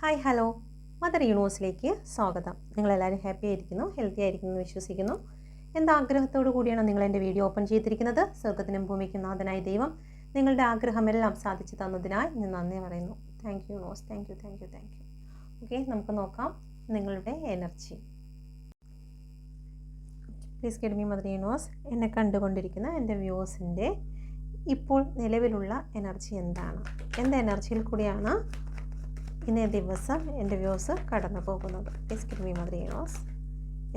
Hi hello mother യൂണിവേഴ്സിലേക്ക് സ്വാഗതം. നിങ്ങളെല്ലാവരും happy ആയിരിക്കുന്നു, ഹെൽത്തി ആയിരിക്കുന്നു എന്ന് വിശ്വസിക്കുന്നു. എന്താഗ്രഹത്തോടു കൂടിയാണ് നിങ്ങൾ എൻ്റെ വീഡിയോ ഓപ്പൺ ചെയ്തിരിക്കുന്നത്? സ്വർഗത്തിനും ഭൂമിക്കും നാഥനായ ദൈവം നിങ്ങളുടെ ആഗ്രഹമെല്ലാം സാധിച്ചു തന്നതിനായി ഞാൻ നന്ദി പറയുന്നു. Thank you universe, thank you thank you thank you. Okay, നമുക്ക് നോക്കാം നിങ്ങളുടെ energy. Please get me mother universe. എന്നെ കണ്ടുകൊണ്ടിരിക്കുന്ന എൻ്റെ വ്യൂവേഴ്സിൻ്റെ ഇപ്പോൾ നിലവിലുള്ള എനർജി എന്താണ്? എന്ത് എനർജിയിൽ കൂടിയാണ് ഇന്നേ ദിവസം എൻ്റെ വ്യൂസ് കടന്നു പോകുന്നത്? Please give me mother universe.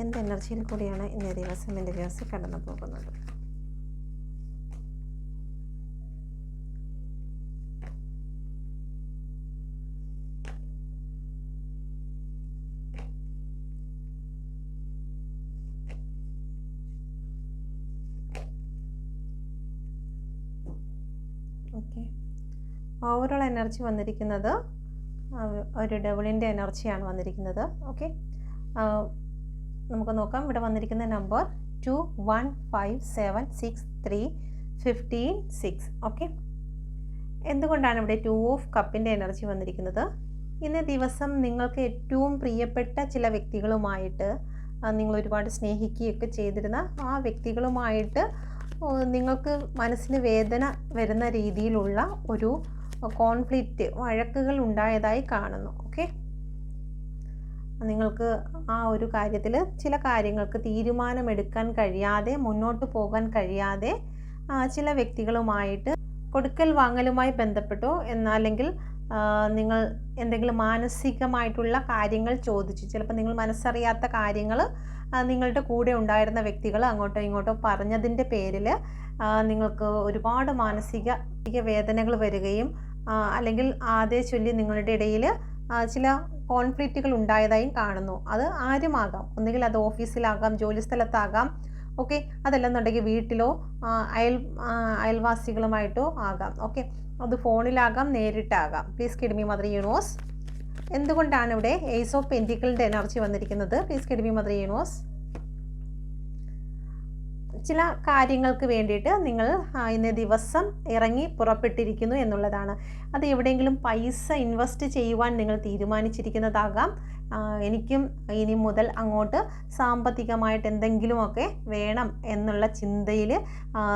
എന്ത് എനർജിയിൽ കൂടിയാണ് ഇന്നേ ദിവസം എൻ്റെ വ്യൂസ് കടന്നു പോകുന്നത്? ഓക്കെ, ഓവറോൾ എനർജി വന്നിരിക്കുന്നത് ഒരു ഡബിളിൻ്റെ എനർജിയാണ് വന്നിരിക്കുന്നത്. ഓക്കെ, നമുക്ക് നോക്കാം. ഇവിടെ വന്നിരിക്കുന്ന നമ്പർ 215763156. ഓക്കെ, എന്തുകൊണ്ടാണ് ഇവിടെ 2 ഓഫ് കപ്പിൻ്റെ എനർജി വന്നിരിക്കുന്നത്? ഇന്നേ ദിവസം നിങ്ങൾക്ക് ഏറ്റവും പ്രിയപ്പെട്ട ചില വ്യക്തികളുമായിട്ട് നിങ്ങൾ ഒരുപാട് സ്നേഹിക്കുകയൊക്കെ ചെയ്തിരുന്ന ആ വ്യക്തികളുമായിട്ട് നിങ്ങൾക്ക് മനസ്സിന് വേദന വരുന്ന രീതിയിലുള്ള ഒരു കോൺഫ്ലിക്റ്റ്, വഴക്കുകൾ ഉണ്ടായതായി കാണുന്നു. ഓക്കെ, നിങ്ങൾക്ക് ആ ഒരു കാര്യത്തിൽ ചില കാര്യങ്ങൾക്ക് തീരുമാനമെടുക്കാൻ കഴിയാതെ, മുന്നോട്ട് പോകാൻ കഴിയാതെ ചില വ്യക്തികളുമായിട്ട് കൊടുക്കൽ വാങ്ങലുമായി ബന്ധപ്പെട്ടോ അല്ലെങ്കിൽ നിങ്ങൾ എന്തെങ്കിലും മാനസികമായിട്ടുള്ള കാര്യങ്ങൾ ചോദിച്ചു, ചിലപ്പോൾ നിങ്ങൾ മനസ്സറിയാത്ത കാര്യങ്ങൾ നിങ്ങളുടെ കൂടെ ഉണ്ടായിരുന്ന വ്യക്തികൾ അങ്ങോട്ടോ ഇങ്ങോട്ടോ പറഞ്ഞതിൻ്റെ പേരിൽ നിങ്ങൾക്ക് ഒരുപാട് മാനസിക വേദനകൾ വരികയും അല്ലെങ്കിൽ അതേ ചൊല്ലി നിങ്ങളുടെ ഇടയിൽ ചില കോൺഫ്ലിക്റ്റുകൾ ഉണ്ടായതായും കാണുന്നു. അത് ആരുമാകാം, ഒന്നുകിൽ അത് ഓഫീസിലാകാം, ജോലിസ്ഥലത്താകാം. ഓക്കെ, അതല്ലെന്നുണ്ടെങ്കിൽ വീട്ടിലോ അയൽവാസികളുമായിട്ടോ ആകാം. ഓക്കെ, അത് ഫോണിലാകാം, നേരിട്ടാകാം. Please give me mother universe. എന്തുകൊണ്ടാണ് ഇവിടെ ഏസ് ഓഫ് പെന്റിക്കിളിൻ്റെ എനർജി വന്നിരിക്കുന്നത്? Please give me mother universe. ചില കാര്യങ്ങൾക്ക് വേണ്ടിയിട്ട് നിങ്ങൾ ഇന്നേ ദിവസം ഇറങ്ങി പുറപ്പെട്ടിരിക്കുന്നു എന്നുള്ളതാണ്. അത് എവിടെയെങ്കിലും പൈസ ഇൻവെസ്റ്റ് ചെയ്യുവാൻ നിങ്ങൾ തീരുമാനിച്ചിരിക്കുന്നതാകാം. എനിക്കും ഇനി മുതൽ അങ്ങോട്ട് സാമ്പത്തികമായിട്ട് എന്തെങ്കിലുമൊക്കെ വേണം എന്നുള്ള ചിന്തയിൽ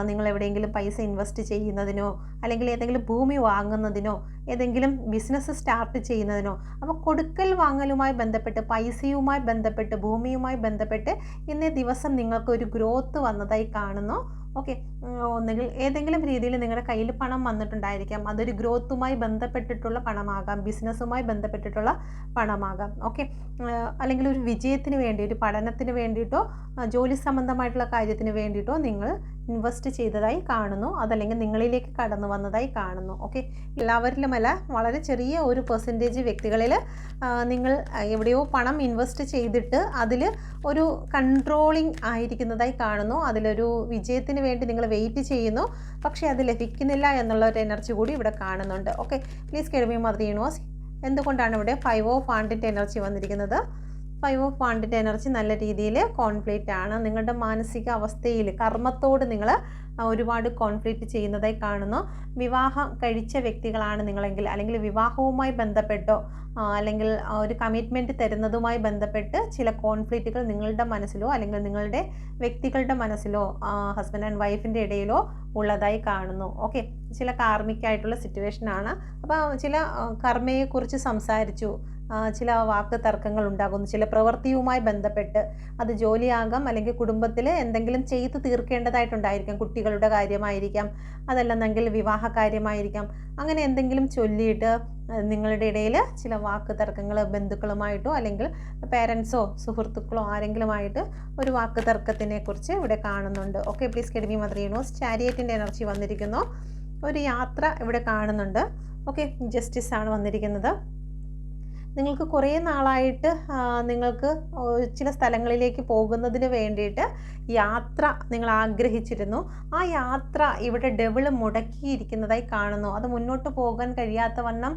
നിങ്ങൾ എവിടെയെങ്കിലും പൈസ ഇൻവെസ്റ്റ് ചെയ്യുന്നതിനോ അല്ലെങ്കിൽ ഏതെങ്കിലും ഭൂമി വാങ്ങുന്നതിനോ ഏതെങ്കിലും ബിസിനസ് സ്റ്റാർട്ട് ചെയ്യുന്നതിനോ, അപ്പോൾ കൊടുക്കൽ വാങ്ങലുമായി ബന്ധപ്പെട്ട്, പൈസയുമായി ബന്ധപ്പെട്ട്, ഭൂമിയുമായി ബന്ധപ്പെട്ട് ഇന്നേ ദിവസം നിങ്ങൾക്കൊരു ഗ്രോത്ത് വന്നതായി കാണുന്നു. ഓക്കെ, ഒന്നുകിൽ ഏതെങ്കിലും രീതിയിൽ നിങ്ങളുടെ കയ്യിൽ പണം വന്നിട്ടുണ്ടായിരിക്കാം. അതൊരു ഗ്രോത്തുമായി ബന്ധപ്പെട്ടിട്ടുള്ള പണമാകാം, ബിസിനസ്സുമായി ബന്ധപ്പെട്ടിട്ടുള്ള പണമാകാം. ഓക്കെ, അല്ലെങ്കിൽ ഒരു വിജയത്തിന് വേണ്ടി, ഒരു പഠനത്തിന് വേണ്ടിയിട്ടോ ജോലി സംബന്ധമായിട്ടുള്ള കാര്യത്തിന് വേണ്ടിയിട്ടോ നിങ്ങൾ ഇൻവെസ്റ്റ് ചെയ്തതായി കാണുന്നു. അതല്ലെങ്കിൽ നിങ്ങളിലേക്ക് കടന്നു വന്നതായി കാണുന്നു. ഓക്കെ, എല്ലാവരിലുമല്ല, വളരെ ചെറിയ ഒരു പെർസെൻറ്റേജ് വ്യക്തികളിൽ നിങ്ങൾ എവിടെയോ പണം ഇൻവെസ്റ്റ് ചെയ്തിട്ട് അതിൽ ഒരു കൺട്രോളിങ് ആയിരിക്കുന്നതായി കാണുന്നു. അതിലൊരു വിജയത്തിന് വേണ്ടി നിങ്ങൾ വെയിറ്റ് ചെയ്യുന്നു, പക്ഷേ അത് ലഭിക്കുന്നില്ല എന്നുള്ള ഒരു എനർജി കൂടി ഇവിടെ കാണുന്നുണ്ട്. Okay, please give me mother universe. എന്തുകൊണ്ടാണ് ഇവിടെ 5 ഓഫ് വാണ്ടിൻ്റെ എനർജി വന്നിരിക്കുന്നത്? 5 ഓഫ് വാണ്ടിൻ്റെ എനർജി നല്ല രീതിയിൽ കോൺഫ്ലിക്റ്റ് ആണ്. നിങ്ങളുടെ മാനസിക അവസ്ഥയിൽ കർമ്മത്തോട് നിങ്ങൾ ഒരുപാട് കോൺഫ്ലിക്റ്റ് ചെയ്യുന്നതായി കാണുന്നു. വിവാഹം കഴിച്ച വ്യക്തികളാണ് നിങ്ങളെങ്കിൽ, അല്ലെങ്കിൽ വിവാഹവുമായി ബന്ധപ്പെട്ടോ അല്ലെങ്കിൽ ഒരു കമ്മിറ്റ്മെൻറ്റ് തരുന്നതുമായി ബന്ധപ്പെട്ട് ചില കോൺഫ്ലിക്റ്റുകൾ നിങ്ങളുടെ മനസ്സിലോ അല്ലെങ്കിൽ നിങ്ങളുടെ വ്യക്തികളുടെ മനസ്സിലോ ഹസ്ബൻഡ് ആൻഡ് വൈഫിൻ്റെ ഇടയിലോ ഉള്ളതായി കാണുന്നു. ഓക്കെ, ചില കാർമിക്കായിട്ടുള്ള സിറ്റുവേഷനാണ്. അപ്പോൾ ചില കർമ്മയെക്കുറിച്ച് സംസാരിച്ചു, ചില വാക്ക് തർക്കങ്ങൾ ഉണ്ടാകുന്നു, ചില പ്രവൃത്തിയുമായി ബന്ധപ്പെട്ട്. അത് ജോലിയാകാം, അല്ലെങ്കിൽ കുടുംബത്തിൽ എന്തെങ്കിലും ചെയ്തു തീർക്കേണ്ടതായിട്ടുണ്ടായിരിക്കാം, കുട്ടികളുടെ കാര്യമായിരിക്കാം, അതല്ലെന്നെങ്കിൽ വിവാഹ കാര്യമായിരിക്കാം. അങ്ങനെ എന്തെങ്കിലും ചൊല്ലിയിട്ട് നിങ്ങളുടെ ഇടയിൽ ചില വാക്ക് തർക്കങ്ങൾ ബന്ധുക്കളുമായിട്ടോ അല്ലെങ്കിൽ പേരൻസോ സുഹൃത്തുക്കളോ ആരെങ്കിലുമായിട്ട് ഒരു വാക്ക് തർക്കത്തിനെ കുറിച്ച് ഇവിടെ കാണുന്നുണ്ട്. Okay, please give me mother universe. ചാരിയറ്റിൻ്റെ എനർജി വന്നിരിക്കുന്നു. ഒരു യാത്ര ഇവിടെ കാണുന്നുണ്ട്. ഓക്കെ, ജസ്റ്റിസ് ആണ് വന്നിരിക്കുന്നത്. നിങ്ങൾക്ക് കുറേ നാളായിട്ട് നിങ്ങൾക്ക് ചില സ്ഥലങ്ങളിലേക്ക് പോകുന്നതിന് വേണ്ടിയിട്ട് യാത്ര നിങ്ങൾ ആഗ്രഹിച്ചിരുന്നു. ആ യാത്ര ഇവിടെ ഡബിൾ മുടക്കിയിരിക്കുന്നതായി കാണുന്നു. അത് മുന്നോട്ട് പോകാൻ കഴിയാത്ത വണ്ണം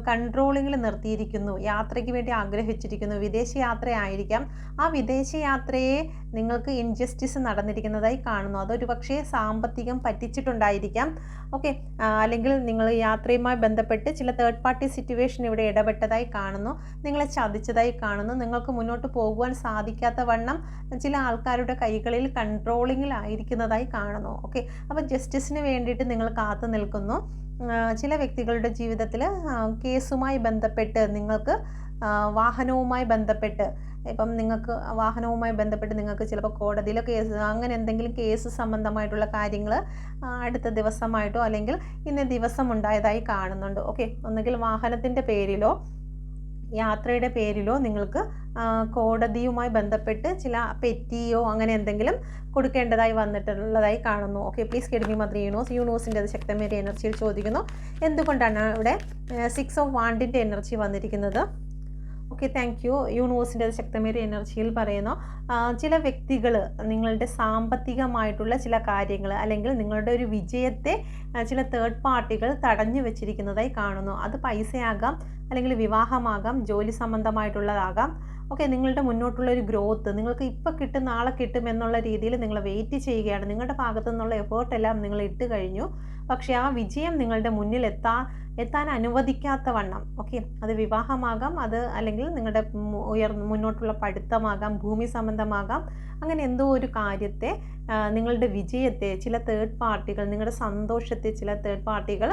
കൺട്രോളിങ്ങിൽ നിർത്തിയിരിക്കുന്നു. യാത്രയ്ക്ക് വേണ്ടി ആഗ്രഹിച്ചിരിക്കുന്നു. വിദേശയാത്രയായിരിക്കാം. ആ വിദേശയാത്രയെ നിങ്ങൾക്ക് ഇൻജസ്റ്റിസ് നടന്നിരിക്കുന്നതായി കാണുന്നു. അതൊരു പക്ഷേ സാമ്പത്തികം പറ്റിച്ചിട്ടുണ്ടായിരിക്കാം. ഓക്കെ, അല്ലെങ്കിൽ നിങ്ങൾ യാത്രയുമായി ബന്ധപ്പെട്ട് ചില തേർഡ് പാർട്ടി സിറ്റുവേഷൻ ഇവിടെ ഇടപെട്ടതായി കാണുന്നു. കാണുന്നു, നിങ്ങളെ ചതിച്ചതായി കാണുന്നു, നിങ്ങൾക്ക് മുന്നോട്ട് പോകുവാൻ സാധിക്കാത്ത വണ്ണം ചില ആൾക്കാരുടെ കൈകളിൽ കൺട്രോളിങ്ങിലായിരിക്കുന്നതായി കാണുന്നു. ഓക്കെ, അപ്പോൾ ജസ്റ്റിസിന് വേണ്ടിയിട്ട് നിങ്ങൾ കാത്തു നിൽക്കുന്നു. ചില വ്യക്തികളുടെ ജീവിതത്തിൽ കേസുമായി ബന്ധപ്പെട്ട് നിങ്ങൾക്ക് വാഹനവുമായി ബന്ധപ്പെട്ട് ഇപ്പം നിങ്ങൾക്ക് വാഹനവുമായി ബന്ധപ്പെട്ട് നിങ്ങൾക്ക് ചിലപ്പോൾ കോടതിയിലോ കേസ് അങ്ങനെ എന്തെങ്കിലും കേസ് സംബന്ധമായിട്ടുള്ള കാര്യങ്ങൾ അടുത്ത ദിവസമായിട്ടോ അല്ലെങ്കിൽ ഇന്ന ദിവസം ഉണ്ടായതായി കാണുന്നുണ്ട്. ഓക്കെ, ഒന്നുകിൽ വാഹനത്തിൻ്റെ പേരിലോ യാത്രയുടെ പേരിലോ നിങ്ങൾക്ക് കോടതിയുമായി ബന്ധപ്പെട്ട് ചില പെറ്റിയോ അങ്ങനെ എന്തെങ്കിലും കൊടുക്കേണ്ടതായി വന്നിട്ടുള്ളതായി കാണുന്നു. Okay, please get me mother യൂണിവേഴ്സിൻ്റെ ശക്തമേറിയ എനർജിയിൽ ചോദിക്കുന്നു, എന്തുകൊണ്ടാണ് ഇവിടെ 6 ഓഫ് വാണ്ടിൻ്റെ എനർജി വന്നിരിക്കുന്നത്? Okay, thank you. യൂണിവേഴ്സിൻ്റെ ശക്തമേറിയ എനർജിയിൽ പറയുന്നു, ചില വ്യക്തികൾ നിങ്ങളുടെ സാമ്പത്തികമായിട്ടുള്ള ചില കാര്യങ്ങൾ അല്ലെങ്കിൽ നിങ്ങളുടെ ഒരു വിജയത്തെ ചില തേർഡ് പാർട്ടികൾ തടഞ്ഞു വെച്ചിരിക്കുന്നതായി കാണുന്നു. അത് പൈസയാകാം, അല്ലെങ്കിൽ വിവാഹമാകാം, ജോലി സംബന്ധമായിട്ടുള്ളതാകാം. ഓക്കെ, നിങ്ങളുടെ മുന്നോട്ടുള്ള ഒരു ഗ്രോത്ത് നിങ്ങൾക്ക് ഇപ്പോൾ കിട്ടും നാളെ കിട്ടും എന്നുള്ള രീതിയിൽ നിങ്ങൾ വെയിറ്റ് ചെയ്യുകയാണ്. നിങ്ങളുടെ ഭാഗത്തു നിന്നുള്ള എഫേർട്ടെല്ലാം നിങ്ങൾ ഇട്ട് കഴിഞ്ഞു, പക്ഷേ ആ വിജയം നിങ്ങളുടെ മുന്നിൽ എത്താൻ അനുവദിക്കാത്ത വണ്ണം. ഓക്കെ, അത് വിവാഹമാകാം, അത് അല്ലെങ്കിൽ നിങ്ങളുടെ മുന്നോട്ടുള്ള പഠിത്തമാകാം, ഭൂമി സംബന്ധമാകാം, അങ്ങനെ എന്തോ ഒരു കാര്യത്തെ നിങ്ങളുടെ വിജയത്തെ ചില തേർഡ് പാർട്ടികൾ, നിങ്ങളുടെ സന്തോഷത്തെ ചില തേർഡ് പാർട്ടികൾ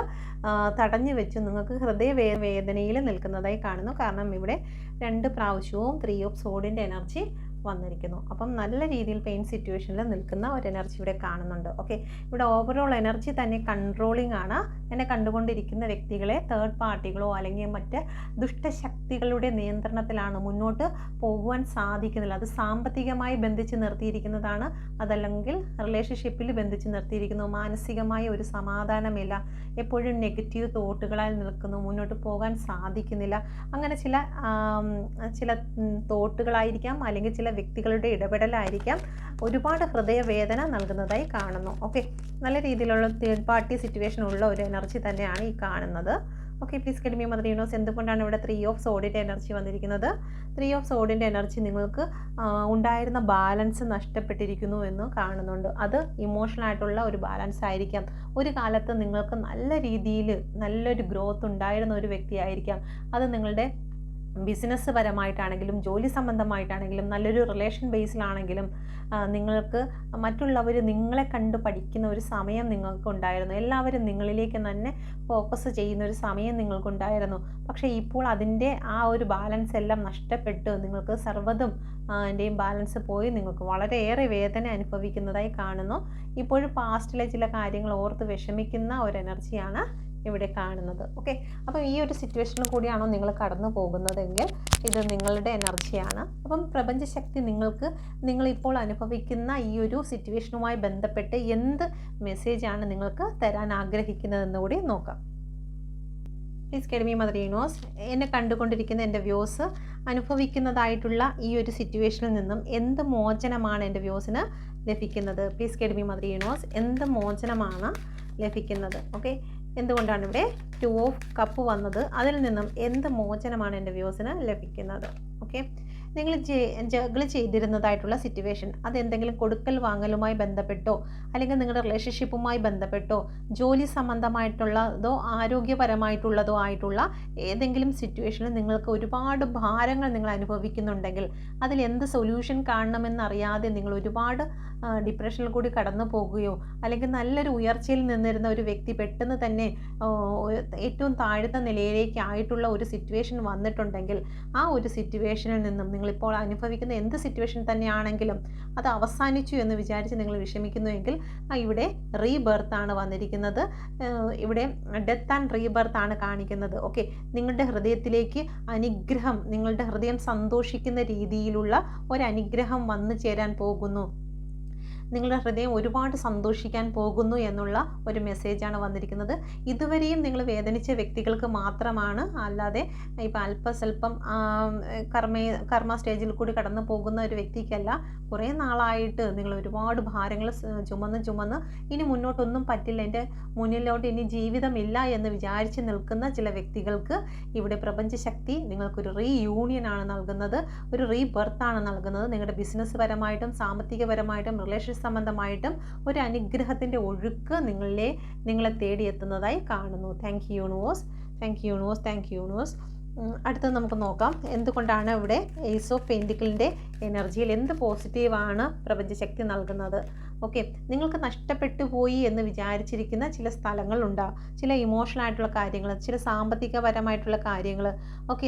തടഞ്ഞു വെച്ച് നിങ്ങൾക്ക് വേദനയിൽ നിൽക്കുന്നതായി കാണുന്നു. കാരണം ഇവിടെ 2 പ്രാവശ്യവും 3 ഓഫ് സോഡിൻ്റെ എനർജി വന്നിരിക്കുന്നു. അപ്പം നല്ല രീതിയിൽ പെയിൻ സിറ്റുവേഷനിൽ നിൽക്കുന്ന ഒരു എനർജി ഇവിടെ കാണുന്നുണ്ട്. ഓക്കെ, ഇവിടെ ഓവറോൾ എനർജി തന്നെ കൺട്രോളിംഗ് ആണ്. എന്നെ കണ്ടുകൊണ്ടിരിക്കുന്ന വ്യക്തികളെ തേർഡ് പാർട്ടികളോ അല്ലെങ്കിൽ മറ്റ് ദുഷ്ടശക്തികളുടെ നിയന്ത്രണത്തിലാണ്, മുന്നോട്ട് പോകുവാൻ സാധിക്കുന്നില്ല. അത് സാമ്പത്തികമായി ബന്ധിച്ച് നിർത്തിയിരിക്കുന്നതാണ്, അതല്ലെങ്കിൽ റിലേഷൻഷിപ്പിൽ ബന്ധിച്ച് നിർത്തിയിരിക്കുന്നു. മാനസികമായ ഒരു സമാധാനമില്ല, എപ്പോഴും നെഗറ്റീവ് തോട്ടുകളാൽ നിൽക്കുന്നു, മുന്നോട്ട് പോകാൻ സാധിക്കുന്നില്ല. അങ്ങനെ ചില തോട്ടുകളായിരിക്കാം, അല്ലെങ്കിൽ ചില വ്യക്തികളുടെ ഇടപെടലായിരിക്കാം ഒരുപാട് ഹൃദയവേദന നൽകുന്നതായി കാണുന്നു. ഓക്കെ, നല്ല രീതിയിലുള്ള തേർഡ് പാർട്ടി സിറ്റുവേഷൻ ഉള്ള ഒരു എനർജി തന്നെയാണ് ഈ കാണുന്നത്. Okay, please get me mother universe, എന്തുകൊണ്ടാണ് ഇവിടെ 3 ഓഫ് സോഡിൻ്റെ എനർജി വന്നിരിക്കുന്നത്? 3 ഓഫ് സോഡിൻ്റെ എനർജി നിങ്ങൾക്ക് ഉണ്ടായിരുന്ന ബാലൻസ് നഷ്ടപ്പെട്ടിരിക്കുന്നു എന്ന് കാണുന്നുണ്ട്. അത് ഇമോഷണൽ ആയിട്ടുള്ള ഒരു ബാലൻസ് ആയിരിക്കാം. ഒരു കാലത്ത് നിങ്ങൾക്ക് നല്ല രീതിയിൽ നല്ലൊരു ഗ്രോത്ത് ഉണ്ടായിരുന്ന ഒരു വ്യക്തിയായിരിക്കാം. അത് നിങ്ങളുടെ ബിസിനസ് പരമായിട്ടാണെങ്കിലും ജോലി സംബന്ധമായിട്ടാണെങ്കിലും നല്ലൊരു റിലേഷൻ ബേസിലാണെങ്കിലും നിങ്ങൾക്ക് മറ്റുള്ളവർ നിങ്ങളെ കണ്ട് പഠിക്കുന്ന ഒരു സമയം നിങ്ങൾക്കുണ്ടായിരുന്നു. എല്ലാവരും നിങ്ങളിലേക്ക് തന്നെ ഫോക്കസ് ചെയ്യുന്ന ഒരു സമയം നിങ്ങൾക്കുണ്ടായിരുന്നു. പക്ഷേ ഇപ്പോൾ അതിൻ്റെ ആ ഒരു ബാലൻസ് എല്ലാം നഷ്ടപ്പെട്ട് നിങ്ങൾക്ക് സർവ്വതും അതിൻ്റെയും ബാലൻസ് പോയി നിങ്ങൾക്ക് വളരെയേറെ വേദന അനുഭവിക്കുന്നതായി കാണുന്നു. ഇപ്പോഴും പാസ്റ്റിലെ ചില കാര്യങ്ങൾ ഓർത്ത് വിഷമിക്കുന്ന ഒരു എനർജിയാണ് ഇവിടെ കാണുന്നത്. ഓക്കെ, അപ്പം ഈ ഒരു സിറ്റുവേഷനിൽ കൂടിയാണോ നിങ്ങൾ കടന്നു പോകുന്നതെങ്കിൽ ഇത് നിങ്ങളുടെ എനർജിയാണ്. അപ്പം പ്രപഞ്ചശക്തി നിങ്ങളിപ്പോൾ അനുഭവിക്കുന്ന ഈ ഒരു സിറ്റുവേഷനുമായി ബന്ധപ്പെട്ട് എന്ത് മെസ്സേജാണ് നിങ്ങൾക്ക് തരാൻ ആഗ്രഹിക്കുന്നതെന്ന് കൂടി നോക്കാം. Please get me mother universe, എന്നെ കണ്ടുകൊണ്ടിരിക്കുന്ന എൻ്റെ വ്യൂസ് അനുഭവിക്കുന്നതായിട്ടുള്ള ഈ ഒരു സിറ്റുവേഷനിൽ നിന്നും എന്ത് മോചനമാണ് എൻ്റെ വ്യൂസിന് ലഭിക്കുന്നത്? Please get me mother universe, എന്ത് മോചനമാണ് ലഭിക്കുന്നത്? ഓക്കെ, എന്തുകൊണ്ടാണ് ഇവിടെ 2 ഓഫ് കപ്പ് വന്നത്? അതിൽ നിന്നും എന്ത് മോചനമാണ് എൻ്റെ വ്യൂസിന് ലഭിക്കുന്നത്? ഓക്കെ, നിങ്ങൾ ജഗിൾ ചെയ്തിരുന്നതായിട്ടുള്ള സിറ്റുവേഷൻ അതെന്തെങ്കിലും കൊടുക്കൽ വാങ്ങലുമായി ബന്ധപ്പെട്ടോ അല്ലെങ്കിൽ നിങ്ങളുടെ റിലേഷൻഷിപ്പുമായി ബന്ധപ്പെട്ടോ ജോലി സംബന്ധമായിട്ടുള്ളതോ ആരോഗ്യപരമായിട്ടുള്ളതോ ആയിട്ടുള്ള ഏതെങ്കിലും സിറ്റുവേഷനിൽ നിങ്ങൾക്ക് ഒരുപാട് ഭാരങ്ങൾ നിങ്ങൾ അനുഭവിക്കുന്നുണ്ടെങ്കിൽ അതിൽ എന്ത് സൊല്യൂഷൻ കാണണമെന്നറിയാതെ നിങ്ങൾ ഒരുപാട് ഡിപ്രഷനിൽ കൂടി കടന്നു പോകുകയോ അല്ലെങ്കിൽ നല്ലൊരു ഉയർച്ചയിൽ നിന്നിരുന്ന ഒരു വ്യക്തി പെട്ടെന്ന് തന്നെ ഏറ്റവും താഴ്ന്ന നിലയിലേക്ക് ആയിട്ടുള്ള ഒരു സിറ്റുവേഷൻ വന്നിട്ടുണ്ടെങ്കിൽ ആ ഒരു സിറ്റുവേഷനിൽ നിന്നും നിങ്ങളിപ്പോൾ അനുഭവിക്കുന്ന എന്ത് സിറ്റുവേഷൻ തന്നെയാണെങ്കിലും അത് അവസാനിച്ചു എന്ന് വിചാരിച്ച് നിങ്ങൾ വിഷമിക്കുന്നുവെങ്കിൽ ഇവിടെ റീബർത്ത് ആണ് വന്നിരിക്കുന്നത്. ഇവിടെ ഡെത്ത് ആൻഡ് റീബർത്ത് ആണ് കാണിക്കുന്നത്. ഓക്കെ, നിങ്ങളുടെ ഹൃദയത്തിലേക്ക് അനുഗ്രഹം, നിങ്ങളുടെ ഹൃദയം സന്തോഷിക്കുന്ന രീതിയിലുള്ള ഒരു അനുഗ്രഹം വന്നു ചേരാൻ പോകുന്നു. നിങ്ങളുടെ ഹൃദയം ഒരുപാട് സന്തോഷിക്കാൻ പോകുന്നു എന്നുള്ള ഒരു മെസ്സേജാണ് വന്നിരിക്കുന്നത്. ഇതുവരെയും വേദനിച്ച വ്യക്തികൾക്ക് മാത്രമാണ്, അല്ലാതെ ഇപ്പം അല്പസ്വല്പം കർമ്മ സ്റ്റേജിൽ കൂടി കടന്നു പോകുന്ന ഒരു വ്യക്തിക്കല്ല. കുറേ നാളായിട്ട് നിങ്ങൾ ഒരുപാട് ഭാരങ്ങൾ ചുമന്ന് ഇനി മുന്നോട്ടൊന്നും പറ്റില്ല, എൻ്റെ മുന്നിലോട്ട് ഇനി ജീവിതമില്ല എന്ന് വിചാരിച്ച് നിൽക്കുന്ന ചില വ്യക്തികൾക്ക് ഇവിടെ പ്രപഞ്ചശക്തി നിങ്ങൾക്കൊരു റീയൂണിയനാണ് നൽകുന്നത്, ഒരു റീബർത്താണ് നൽകുന്നത്. നിങ്ങളുടെ ബിസിനസ് പരമായിട്ടും സാമ്പത്തികപരമായിട്ടും റിലേഷൻ സംബന്ധമായിട്ടും ഒരു അനുഗ്രഹത്തിൻ്റെ ഒഴുക്ക് നിങ്ങളെ തേടിയെത്തുന്നതായി കാണുന്നു. Thank you universe, thank you universe, thank you universe. അടുത്തത് നമുക്ക് നോക്കാം എന്തുകൊണ്ടാണ് ഇവിടെ ഏസ് ഓഫ് പെൻറ്റിക്കിളിൻ്റെ എനർജിയിൽ എന്ത് പോസിറ്റീവാണ് പ്രപഞ്ചശക്തി നൽകുന്നത്. ഓക്കെ, നിങ്ങൾക്ക് നഷ്ടപ്പെട്ടു പോയി എന്ന് വിചാരിച്ചിരിക്കുന്ന ചില സ്ഥലങ്ങളുണ്ടാകും, ചില ഇമോഷണൽ ആയിട്ടുള്ള കാര്യങ്ങൾ, ചില സാമ്പത്തികപരമായിട്ടുള്ള കാര്യങ്ങൾ. ഓക്കെ,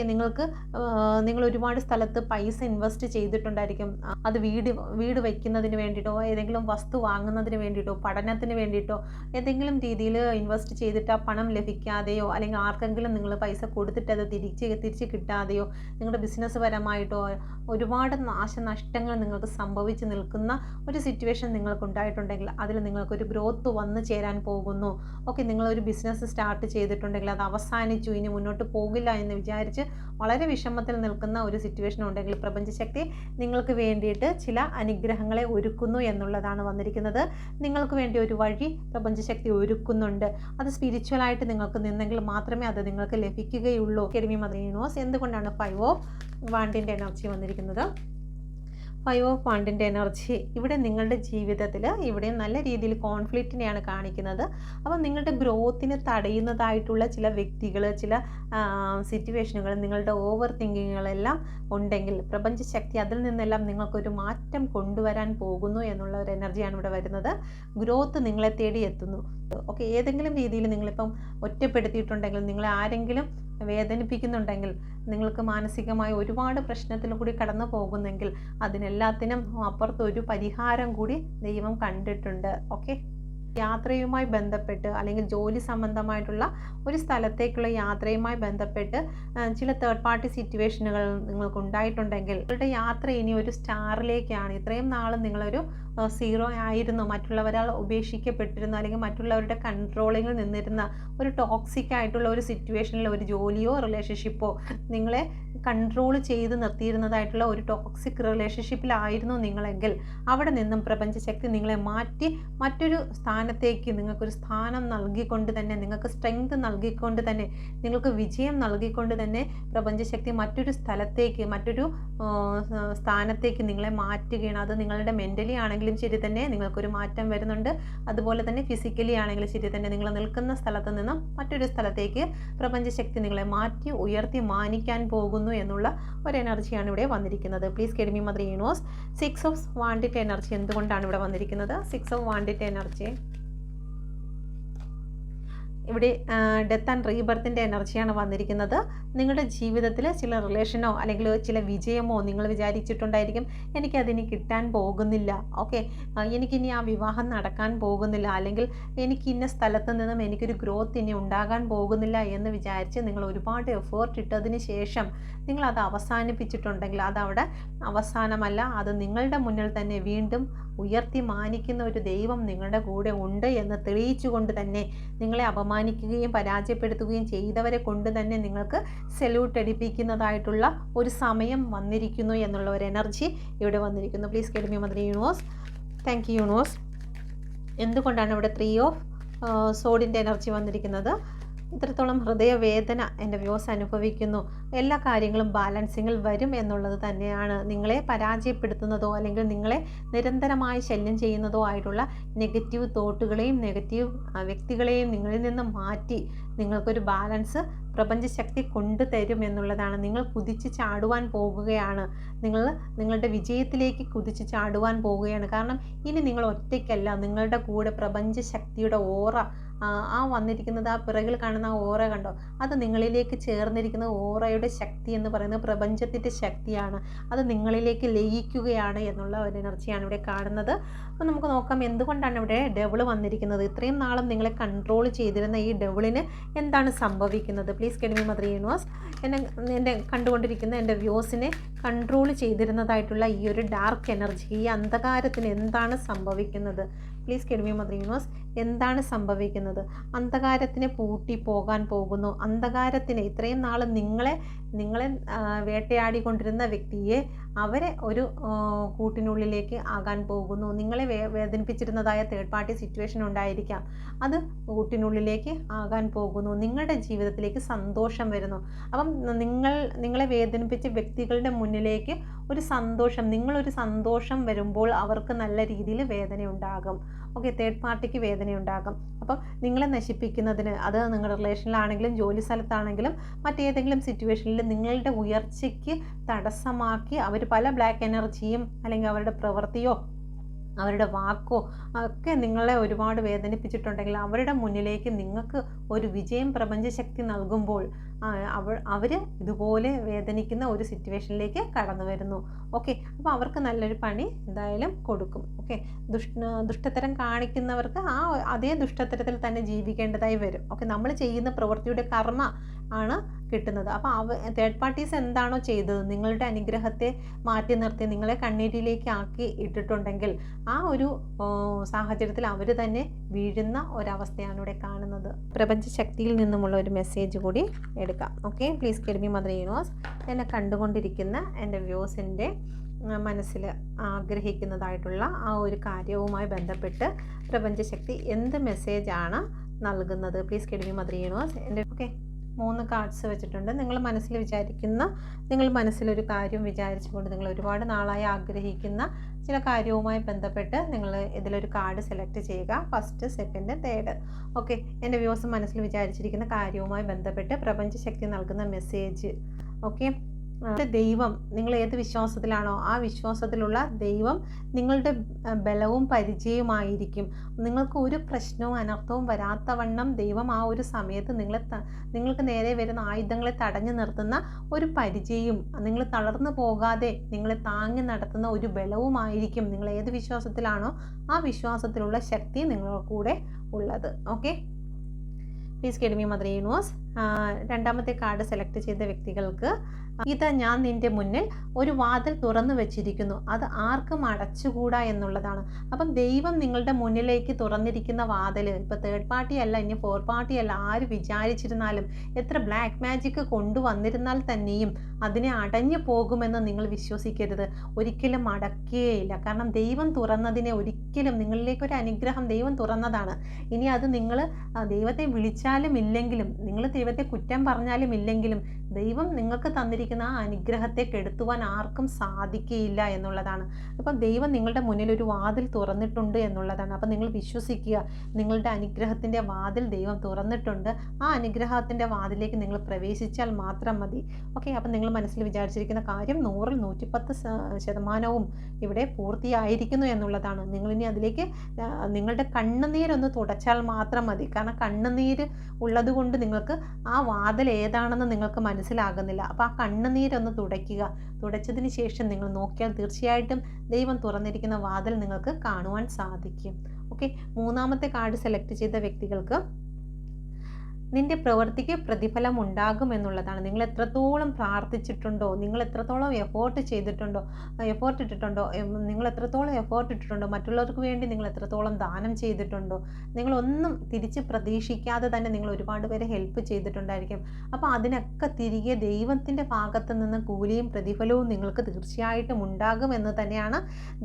നിങ്ങൾ ഒരുപാട് സ്ഥലത്ത് പൈസ ഇൻവെസ്റ്റ് ചെയ്തിട്ടുണ്ടായിരിക്കും. അത് വീട് വയ്ക്കുന്നതിന് വേണ്ടിയിട്ടോ ഏതെങ്കിലും വസ്തു വാങ്ങുന്നതിന് വേണ്ടിയിട്ടോ പഠനത്തിന് വേണ്ടിയിട്ടോ ഏതെങ്കിലും രീതിയിൽ ഇൻവെസ്റ്റ് ചെയ്തിട്ട് ആ പണം ലഭിക്കാതെയോ അല്ലെങ്കിൽ ആർക്കെങ്കിലും നിങ്ങൾ പൈസ കൊടുത്തിട്ട് അത് തിരിച്ച് കിട്ടാതെയോ നിങ്ങളുടെ ബിസിനസ് പരമായിട്ടോ ഒരുപാട് നാശനഷ്ടങ്ങൾ നിങ്ങൾക്ക് സംഭവിച്ച് നിൽക്കുന്ന ഒരു സിറ്റുവേഷൻ നിങ്ങൾക്ക് ഉണ്ടായിട്ടുണ്ടെങ്കിൽ അതിൽ നിങ്ങൾക്കൊരു ഗ്രോത്ത് വന്നു ചേരാൻ പോകുന്നു. ഓക്കെ, നിങ്ങളൊരു ബിസിനസ് സ്റ്റാർട്ട് ചെയ്തിട്ടുണ്ടെങ്കിൽ അത് അവസാനിച്ചു, ഇനി മുന്നോട്ട് പോകില്ല എന്ന് വിചാരിച്ച് വളരെ വിഷമത്തിൽ നിൽക്കുന്ന ഒരു സിറ്റുവേഷൻ ഉണ്ടെങ്കിൽ പ്രപഞ്ചശക്തി നിങ്ങൾക്ക് വേണ്ടിയിട്ട് ചില അനുഗ്രഹങ്ങളെ ഒരുക്കുന്നു എന്നുള്ളതാണ് വന്നിരിക്കുന്നത്. നിങ്ങൾക്ക് വേണ്ടി ഒരു വഴി പ്രപഞ്ചശക്തി ഒരുക്കുന്നുണ്ട്. അത് സ്പിരിച്വലായിട്ട് നിങ്ങൾക്ക് നിന്നെങ്കിൽ മാത്രമേ അത് നിങ്ങൾക്ക് ലഭിക്കുകയുള്ളൂ. കെഡ്മി മദർ യൂണിവേഴ്സ് എന്തുകൊണ്ടാണ് 5 ഓഫ് വാണ്ടിൻ്റെ എനർജി വന്നിരിക്കുന്നത്? 5 ഓഫ് വാണ്ടിൻ്റെ എനർജി ഇവിടെ നിങ്ങളുടെ ജീവിതത്തിൽ ഇവിടെ നല്ല രീതിയിൽ കോൺഫ്ലിക്റ്റിനെയാണ് കാണിക്കുന്നത്. അപ്പോൾ നിങ്ങളുടെ ഗ്രോത്തിനെ തടയുന്നതായിട്ടുള്ള ചില വ്യക്തികൾ, ചില സിറ്റുവേഷനുകൾ, നിങ്ങളുടെ ഓവർ തിങ്കിങ്ങുകളെല്ലാം ഉണ്ടെങ്കിൽ പ്രപഞ്ചശക്തി അതിൽ നിന്നെല്ലാം നിങ്ങൾക്കൊരു മാറ്റം കൊണ്ടുവരാൻ പോകുന്നു എന്നുള്ള ഒരു എനർജിയാണ് ഇവിടെ വരുന്നത്. ഗ്രോത്ത് നിങ്ങളെ തേടി എത്തുന്നു. ഓക്കെ, ഏതെങ്കിലും രീതിയിൽ നിങ്ങളിപ്പം ഒറ്റപ്പെടുത്തിയിട്ടുണ്ടെങ്കിൽ, നിങ്ങളെ ആരെങ്കിലും വേദനിപ്പിക്കുന്നുണ്ടെങ്കിൽ, നിങ്ങൾക്ക് മാനസികമായി ഒരുപാട് പ്രശ്നത്തിൽ കൂടി കടന്നു പോകുന്നെങ്കിൽ അതിനെല്ലാത്തിനും അപ്പുറത്ത് ഒരു പരിഹാരം കൂടി ദൈവം കണ്ടിട്ടുണ്ട്. ഓക്കെ, യാത്രയുമായി ബന്ധപ്പെട്ട് അല്ലെങ്കിൽ ജോലി സംബന്ധമായിട്ടുള്ള ഒരു സ്ഥലത്തേക്കുള്ള യാത്രയുമായി ബന്ധപ്പെട്ട് ചില തേർഡ് പാർട്ടി സിറ്റുവേഷനുകൾ നിങ്ങൾക്ക് ഉണ്ടായിട്ടുണ്ടെങ്കിൽ നിങ്ങളുടെ യാത്ര ഇനി ഒരു സ്റ്റാറിലേക്കാണ്. ഇത്രയും നാളും നിങ്ങളൊരു സീറോ ആയിരുന്നു, മറ്റുള്ളവരാൽ ഉപേക്ഷിക്കപ്പെട്ടിരുന്നു അല്ലെങ്കിൽ മറ്റുള്ളവരുടെ കൺട്രോളിങ്ങിൽ നിന്നിരുന്ന ഒരു ടോക്സിക് ആയിട്ടുള്ള ഒരു സിറ്റുവേഷനിൽ ഒരു ജോലിയോ റിലേഷൻഷിപ്പോ നിങ്ങളെ കൺട്രോൾ ചെയ്ത് നിർത്തിയിരുന്നതായിട്ടുള്ള ഒരു ടോക്സിക് റിലേഷൻഷിപ്പിലായിരുന്നു നിങ്ങളെങ്കിൽ അവിടെ നിന്നും പ്രപഞ്ചശക്തി നിങ്ങളെ മാറ്റി മറ്റൊരു സ്ഥാനത്തേക്ക് നിങ്ങൾക്കൊരു സ്ഥാനം നൽകിക്കൊണ്ട് തന്നെ, നിങ്ങൾക്ക് സ്ട്രെങ്ത് നൽകിക്കൊണ്ട് തന്നെ, നിങ്ങൾക്ക് വിജയം നൽകിക്കൊണ്ട് തന്നെ പ്രപഞ്ചശക്തി മറ്റൊരു സ്ഥലത്തേക്ക്, മറ്റൊരു സ്ഥാനത്തേക്ക് നിങ്ങളെ മാറ്റുകയാണ്. അത് നിങ്ങളുടെ മെൻ്റലി ആണെങ്കിലും ശരി തന്നെ നിങ്ങൾക്കൊരു മാറ്റം വരുന്നുണ്ട്. അതുപോലെ തന്നെ ഫിസിക്കലി ആണെങ്കിലും ശരി തന്നെ നിങ്ങൾ നിൽക്കുന്ന സ്ഥലത്ത് നിന്നും മറ്റൊരു സ്ഥലത്തേക്ക് പ്രപഞ്ചശക്തി നിങ്ങളെ മാറ്റി ഉയർത്തി മാനിക്കാൻ പോകുന്നു എന്നുള്ള ഒരു എനർജിയാണ് ഇവിടെ വന്നിരിക്കുന്നത്. Please get me mother universe 6 of വാണ്ടിൻ്റെ എനർജി എന്തുകൊണ്ടാണ് ഇവിടെ വന്നിരിക്കുന്നത്? 6 ഓഫ് വാണ്ടിൻ്റെ എനർജി ഇവിടെ ഡെത്ത് ആൻഡ് റീബർത്തിൻ്റെ എനർജിയാണ് വന്നിരിക്കുന്നത്. നിങ്ങളുടെ ജീവിതത്തിൽ ചില റിലേഷനോ അല്ലെങ്കിൽ ചില വിജയമോ നിങ്ങൾ വിചാരിച്ചിട്ടുണ്ടായിരിക്കും എനിക്കതിന് കിട്ടാൻ പോകുന്നില്ല, ഓക്കെ, എനിക്കിനി ആ വിവാഹം നടക്കാൻ പോകുന്നില്ല, അല്ലെങ്കിൽ എനിക്ക് ഇന്ന സ്ഥലത്ത് നിന്നും എനിക്കൊരു ഗ്രോത്ത് ഇനി ഉണ്ടാകാൻ പോകുന്നില്ല എന്ന് വിചാരിച്ച് നിങ്ങൾ ഒരുപാട് എഫേർട്ട് ഇട്ടതിന് ശേഷം നിങ്ങളത് അവസാനിപ്പിച്ചിട്ടുണ്ടെങ്കിൽ അതവിടെ അവസാനമല്ല, അത് നിങ്ങളുടെ മുന്നിൽ തന്നെ വീണ്ടും ഉയർത്തി മാനിക്കുന്ന ഒരു ദൈവം നിങ്ങളുടെ കൂടെ ഉണ്ട് എന്ന് തെളിയിച്ചുകൊണ്ട് തന്നെ നിങ്ങളെ അപമാനിക്കുകയും പരാജയപ്പെടുത്തുകയും ചെയ്തവരെ കൊണ്ട് തന്നെ നിങ്ങൾക്ക് സല്യൂട്ട് അടിപ്പിക്കുന്നതായിട്ടുള്ള ഒരു സമയം വന്നിരിക്കുന്നു എന്നുള്ള ഒരു എനർജി ഇവിടെ വന്നിരിക്കുന്നു. Please get me mother universe. Thank you universe. എന്തുകൊണ്ടാണ് ഇവിടെ 3 ഓഫ് സോഡിൻ്റെ എനർജി വന്നിരിക്കുന്നത്? ഇത്രത്തോളം ഹൃദയവേദന എൻ്റെ വ്യൂസ് അനുഭവിക്കുന്നു. എല്ലാ കാര്യങ്ങളും ബാലൻസിങ്ങിൽ വരും എന്നുള്ളത് തന്നെയാണ്. നിങ്ങളെ പരാജയപ്പെടുത്തുന്നതോ അല്ലെങ്കിൽ നിങ്ങളെ നിരന്തരമായി ശല്യം ചെയ്യുന്നതോ ആയിട്ടുള്ള നെഗറ്റീവ് തോട്ടുകളെയും നെഗറ്റീവ് വ്യക്തികളെയും നിങ്ങളിൽ നിന്ന് മാറ്റി നിങ്ങൾക്കൊരു ബാലൻസ് പ്രപഞ്ചശക്തി കൊണ്ടുതരും എന്നുള്ളതാണ്. നിങ്ങൾ കുതിച്ച് ചാടുവാൻ പോകുകയാണ്. നിങ്ങളുടെ വിജയത്തിലേക്ക് കുതിച്ച് ചാടുവാൻ പോവുകയാണ്. കാരണം ഇനി നിങ്ങൾ ഒറ്റയ്ക്കല്ല, നിങ്ങളുടെ കൂടെ പ്രപഞ്ചശക്തിയുടെ ഓറ, ആ വന്നിരിക്കുന്നത്, ആ പിറകിൽ കാണുന്ന ആ ഓറ കണ്ടോ, അത് നിങ്ങളിലേക്ക് ചേർന്നിരിക്കുന്ന ഓറയുടെ ശക്തി എന്ന് പറയുന്നത് പ്രപഞ്ചത്തിൻ്റെ ശക്തിയാണ്. അത് നിങ്ങളിലേക്ക് ലയിക്കുകയാണ് എന്നുള്ള ഒരു എനർജിയാണ് ഇവിടെ കാണുന്നത്. അപ്പോൾ നമുക്ക് നോക്കാം എന്തുകൊണ്ടാണ് ഇവിടെ ഡെവിൾ വന്നിരിക്കുന്നത്. ഇത്രയും നാളും നിങ്ങളെ കൺട്രോൾ ചെയ്തിരുന്ന ഈ ഡെവിളിന് എന്താണ് സംഭവിക്കുന്നത്? Please get me mother universe. എന്നെ കണ്ടുകൊണ്ടിരിക്കുന്ന എൻ്റെ വ്യൂസിനെ കൺട്രോൾ ചെയ്തിരുന്നതായിട്ടുള്ള ഈ ഒരു ഡാർക്ക് എനർജി, ഈ അന്ധകാരത്തിന് എന്താണ് സംഭവിക്കുന്നത്? Please get me mother universe. എന്താണ് സംഭവിക്കുന്നത്? അന്ധകാരത്തിനെ പൂട്ടി പോകാൻ പോകുന്നു. അന്ധകാരത്തിന് ഇത്രയും നാൾ നിങ്ങളെ വേട്ടയാടിക്കൊണ്ടിരുന്ന വ്യക്തിയെ അവരെ ഒരു കൂട്ടിനുള്ളിലേക്ക് ആകാൻ പോകുന്നു. നിങ്ങളെ വേദനിപ്പിച്ചിരുന്നതായ തേർഡ് പാർട്ടി സിറ്റുവേഷൻ ഉണ്ടായിരിക്കാം, അത് കൂട്ടിനുള്ളിലേക്ക് ആകാൻ പോകുന്നു. നിങ്ങളുടെ ജീവിതത്തിലേക്ക് സന്തോഷം വരുന്നു. അപ്പം നിങ്ങളെ വേദനിപ്പിച്ച വ്യക്തികളുടെ മുന്നിലേക്ക് ഒരു സന്തോഷം, നിങ്ങളൊരു സന്തോഷം വരുമ്പോൾ അവർക്ക് നല്ല രീതിയിൽ വേദന ഉണ്ടാകും. ഓക്കെ, തേർഡ് പാർട്ടിക്ക് വേദന ഉണ്ടാകും. അപ്പം നിങ്ങളെ നശിപ്പിക്കുന്നതിന്, അത് നിങ്ങളുടെ റിലേഷനിലാണെങ്കിലും ജോലി സ്ഥലത്താണെങ്കിലും മറ്റേതെങ്കിലും സിറ്റുവേഷനിൽ നിങ്ങളുടെ ഉയർച്ചയ്ക്ക് തടസ്സമാക്കി അവർ പല ബ്ലാക്ക് എനർജിയും അല്ലെങ്കിൽ അവരുടെ പ്രവൃത്തിയോ അവരുടെ വാക്കോ ഒക്കെ നിങ്ങളെ ഒരുപാട് വേദനിപ്പിച്ചിട്ടുണ്ടെങ്കിൽ അവരുടെ മുന്നിലേക്ക് നിങ്ങൾക്ക് ഒരു വിജയം പ്രപഞ്ചശക്തി നൽകുമ്പോൾ അവർ ഇതുപോലെ വേദനിക്കുന്ന ഒരു സിറ്റുവേഷനിലേക്ക് കടന്നു വരുന്നു. ഓക്കെ, അപ്പോൾ അവർക്ക് നല്ലൊരു പണി എന്തായാലും കൊടുക്കും. ഓക്കെ, ദുഷ്ടത്തരം കാണിക്കുന്നവർക്ക് അതേ ദുഷ്ടത്തരത്തിൽ തന്നെ ജീവിക്കേണ്ടതായി വരും. ഓക്കെ, നമ്മൾ ചെയ്യുന്ന പ്രവൃത്തിയുടെ കർമ്മ ആണ് കിട്ടുന്നത്. അപ്പോൾ തേർഡ് പാർട്ടീസ് എന്താണോ ചെയ്തത്, നിങ്ങളുടെ അനുഗ്രഹത്തെ മാറ്റി നിർത്തി നിങ്ങളെ കണ്ണീരിലേക്ക് ആക്കി ഇട്ടിട്ടുണ്ടെങ്കിൽ ആ ഒരു സാഹചര്യത്തിൽ അവർ തന്നെ വീഴുന്ന ഒരവസ്ഥയാണ് ഇവിടെ കാണുന്നത്. പ്രപഞ്ചശക്തിയിൽ നിന്നുമുള്ള ഒരു മെസ്സേജ് കൂടി എടുക്കാം. Okay, please care me mother universe. എന്നെ കണ്ടുകൊണ്ടിരിക്കുന്ന എൻ്റെ വ്യൂസിൻ്റെ മനസ്സിൽ ആഗ്രഹിക്കുന്നതായിട്ടുള്ള ആ ഒരു കാര്യവുമായി ബന്ധപ്പെട്ട് പ്രപഞ്ചശക്തി എന്ത് മെസ്സേജാണ് നൽകുന്നത്? Please care me mother universe. എൻ്റെ 3 കാർഡ്സ് വെച്ചിട്ടുണ്ട്. നിങ്ങൾ മനസ്സിലൊരു കാര്യം വിചാരിച്ചുകൊണ്ട് നിങ്ങൾ ഒരുപാട് നാളായി ആഗ്രഹിക്കുന്ന ചില കാര്യവുമായി ബന്ധപ്പെട്ട് നിങ്ങൾ ഇതിലൊരു കാർഡ് സെലക്ട് ചെയ്യുക. First, second, third. ഓക്കെ, എൻ്റെ വ്യൂസ് മനസ്സിൽ വിചാരിച്ചിരിക്കുന്ന കാര്യവുമായി ബന്ധപ്പെട്ട് പ്രപഞ്ചശക്തി നൽകുന്ന മെസ്സേജ്. ഓക്കെ, ദൈവം, നിങ്ങൾ ഏത് വിശ്വാസത്തിലാണോ ആ വിശ്വാസത്തിലുള്ള ദൈവം നിങ്ങളുടെ ബലവും പരിചയവുമായിരിക്കും. നിങ്ങൾക്ക് ഒരു പ്രശ്നവും അനർത്ഥവും വരാത്തവണ്ണം ദൈവം ആ ഒരു സമയത്ത് നിങ്ങൾക്ക് നേരെ വരുന്ന ആയുധങ്ങളെ തടഞ്ഞു നിർത്തുന്ന ഒരു പരിചയവും, നിങ്ങൾ തളർന്നു പോകാതെ നിങ്ങളെ താങ്ങി നടത്തുന്ന ഒരു ബലവുമായിരിക്കും നിങ്ങൾ ഏത് വിശ്വാസത്തിലാണോ ആ വിശ്വാസത്തിലുള്ള ശക്തി നിങ്ങളുടെ കൂടെ ഉള്ളത്. Okay, please get me mother universe. രണ്ടാമത്തെ കാർഡ് സെലക്ട് ചെയ്ത വ്യക്തികൾക്ക്, ഇതാ ഞാൻ നിൻ്റെ മുന്നിൽ ഒരു വാതിൽ തുറന്നു വെച്ചിരിക്കുന്നു, അത് ആർക്കും അടച്ചുകൂടാ എന്നുള്ളതാണ്. അപ്പം ദൈവം നിങ്ങളുടെ മുന്നിലേക്ക് തുറന്നിരിക്കുന്ന വാതിൽ, ഇപ്പോൾ തേർഡ് പാർട്ടി അല്ല, ഇനി ഫോർത്ത് പാർട്ടി അല്ല, ആര് വിചാരിച്ചിരുന്നാലും എത്ര ബ്ലാക്ക് മാജിക് കൊണ്ടുവന്നിരുന്നാൽ തന്നെയും അതിനെ അടഞ്ഞു പോകുമെന്ന് നിങ്ങൾ വിശ്വസിക്കരുത്. ഒരിക്കലും അടയ്ക്കുകയില്ല. കാരണം ദൈവം തുറന്നതിനെ ഒരിക്കലും, നിങ്ങളിലേക്കൊരു അനുഗ്രഹം ദൈവം തുറന്നതാണ്. ഇനി അത് നിങ്ങൾ ദൈവത്തെ വിളിച്ചാലും ഇല്ലെങ്കിലും, നിങ്ങൾ ദൈവത്തെ കുറ്റം പറഞ്ഞാലും ഇല്ലെങ്കിലും, ദൈവം നിങ്ങൾക്ക് തന്നിരിക്കുന്ന ആ അനുഗ്രഹത്തെ കെടുത്തുവാൻ ആർക്കും സാധിക്കുകയില്ല എന്നുള്ളതാണ്. അപ്പം ദൈവം നിങ്ങളുടെ മുന്നിൽ ഒരു വാതിൽ തുറന്നിട്ടുണ്ട് എന്നുള്ളതാണ്. അപ്പം നിങ്ങൾ വിശ്വസിക്കുക, നിങ്ങളുടെ അനുഗ്രഹത്തിൻ്റെ വാതിൽ ദൈവം തുറന്നിട്ടുണ്ട്. ആ അനുഗ്രഹത്തിൻ്റെ വാതിലേക്ക് നിങ്ങൾ പ്രവേശിച്ചാൽ മാത്രം മതി. ഓക്കെ, അപ്പം നിങ്ങൾ മനസ്സിൽ വിചാരിച്ചിരിക്കുന്ന കാര്യം 100-ൽ 110% ഇവിടെ പൂർത്തിയായിരിക്കുന്നു എന്നുള്ളതാണ്. നിങ്ങളിനി അതിലേക്ക് നിങ്ങളുടെ കണ്ണുനീരൊന്ന് തുടച്ചാൽ മാത്രം മതി. കാരണം കണ്ണുനീര് ഉള്ളത് കൊണ്ട് നിങ്ങൾക്ക് ആ വാതിൽ ഏതാണെന്ന് നിങ്ങൾക്ക് മനസ്സിലാകുന്നില്ല. അപ്പോൾ ആ കണ്ണുനീരൊന്ന് തുടച്ചതിന് ശേഷം നിങ്ങൾ നോക്കിയാൽ തീർച്ചയായിട്ടും ദൈവം തുറന്നിരിക്കുന്ന വാതിൽ നിങ്ങൾക്ക് കാണുവാൻ സാധിക്കും. ഓക്കെ, മൂന്നാമത്തെ കാർഡ് സെലക്ട് ചെയ്ത വ്യക്തികൾക്ക്, നിൻ്റെ പ്രവൃത്തിക്ക് പ്രതിഫലം ഉണ്ടാകുമെന്നുള്ളതാണ്. നിങ്ങൾ എത്രത്തോളം പ്രാർത്ഥിച്ചിട്ടുണ്ടോ, നിങ്ങൾ എത്രത്തോളം എഫോർട്ട് ഇട്ടിട്ടുണ്ടോ, നിങ്ങൾ എത്രത്തോളം എഫോർട്ട് ഇട്ടിട്ടുണ്ടോ, മറ്റുള്ളവർക്ക് വേണ്ടി നിങ്ങൾ എത്രത്തോളം ദാനം ചെയ്തിട്ടുണ്ടോ, നിങ്ങളൊന്നും തിരിച്ച് പ്രതീക്ഷിക്കാതെ തന്നെ നിങ്ങൾ ഒരുപാട് പേരെ ഹെൽപ്പ് ചെയ്തിട്ടുണ്ടായിരിക്കും. അപ്പോൾ അതിനൊക്കെ തിരികെ ദൈവത്തിൻ്റെ ഭാഗത്ത് നിന്ന് കൂലിയും പ്രതിഫലവും നിങ്ങൾക്ക് തീർച്ചയായിട്ടും ഉണ്ടാകുമെന്ന് തന്നെയാണ്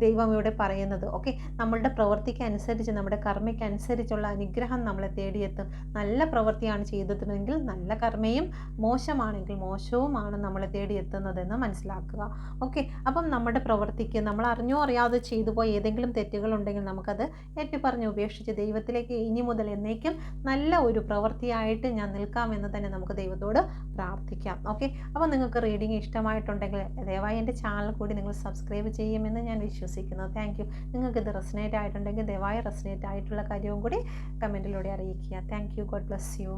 ദൈവം ഇവിടെ പറയുന്നത്. ഓക്കെ, നമ്മളുടെ പ്രവൃത്തിക്ക് അനുസരിച്ച്, നമ്മുടെ കർമ്മയ്ക്കനുസരിച്ചുള്ള അനുഗ്രഹം നമ്മളെ തേടിയെത്തും. നല്ല പ്രവൃത്തിയാണ് ചെയ്തിട്ടുണ്ടെങ്കിൽ നല്ല കർമ്മയും, മോശമാണെങ്കിൽ മോശവുമാണ് നമ്മളെ തേടി എത്തുന്നതെന്ന് മനസ്സിലാക്കുക. ഓക്കെ, അപ്പം നമ്മുടെ പ്രവൃത്തിക്ക് നമ്മൾ അറിഞ്ഞോ അറിയാതെ ചെയ്തു പോയ ഏതെങ്കിലും തെറ്റുകളുണ്ടെങ്കിൽ നമുക്കത് ഏറ്റുപറഞ്ഞ് ഉപേക്ഷിച്ച് ദൈവത്തിലേക്ക് ഇനി മുതൽ എന്നേക്കും നല്ല ഒരു പ്രവൃത്തിയായിട്ട് ഞാൻ നിൽക്കാമെന്ന് തന്നെ നമുക്ക് ദൈവത്തോട് പ്രാർത്ഥിക്കാം. ഓക്കെ, അപ്പോൾ നിങ്ങൾക്ക് റീഡിങ് ഇഷ്ടമായിട്ടുണ്ടെങ്കിൽ ദയവായി എൻ്റെ ചാനൽ കൂടി നിങ്ങൾ സബ്സ്ക്രൈബ് ചെയ്യുമെന്ന് ഞാൻ വിശ്വസിക്കുന്നു. Thank you. നിങ്ങൾക്കിത് റെസനേറ്റ് ആയിട്ടുണ്ടെങ്കിൽ ദയവായി റെസനേറ്റ് ആയിട്ടുള്ള കാര്യവും കൂടി കമൻറ്റിലൂടെ അറിയിക്കുക. Thank you. God bless you.